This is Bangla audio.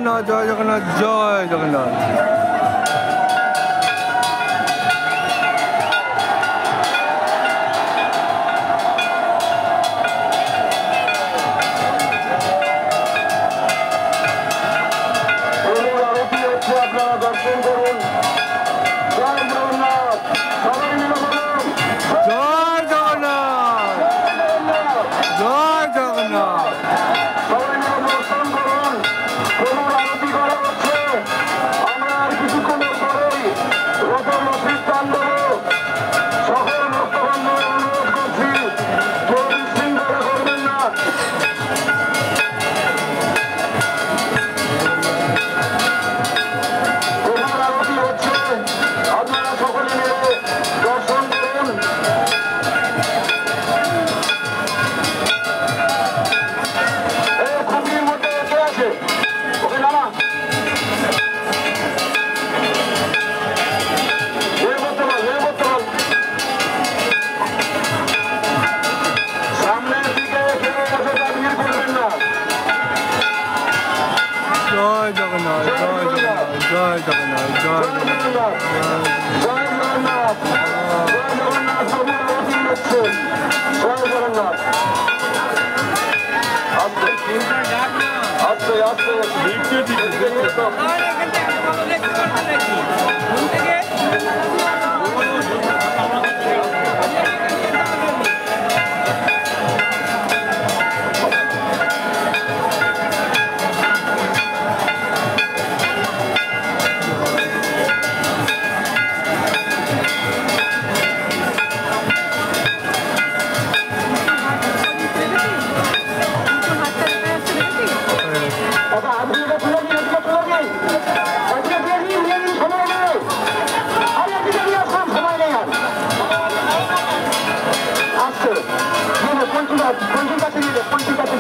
জগন্নাথ, জয় জগন্নাথ, জয় জগন্নাথ। আপনারা দর্শন করুন। জয় জগন্নাথ, সবাই মিলে বলুন জয় জগন্নাথ, জয় জগন্নাথ। সবাই মিলে দর্শন করুন। প্রভুর আরতি করা হচ্ছে। আমরা আর কিছুক্ষণের পরেই রথের সিদ্ধান্ত দেব। সকল ভক্তবন্ধুদের অনুরোধ করছি, কেউ বিশৃঙ্খলা করবেন না। প্রভুর আরতি হচ্ছে, আপনারা সকলে মিলে দর্শন করুন। খুবই মধ্যে কে আছে? ওকে নামা। সামনের দিকে কেউ অযথা ভিড় করবেন না। জয় জগন্নাথ, জয় জগন্নাথ, জয় জগন্নাথ, জয় জগন্নাথ, জয় জগন্নাথ, জয় জগন্নাথ, প্রভুর আরতি হচ্ছেন। জয় জগন্নাথ। আস্তে আস্তে আস্তে এদিকে নিয়ে তো। পঞ্চুর কাছে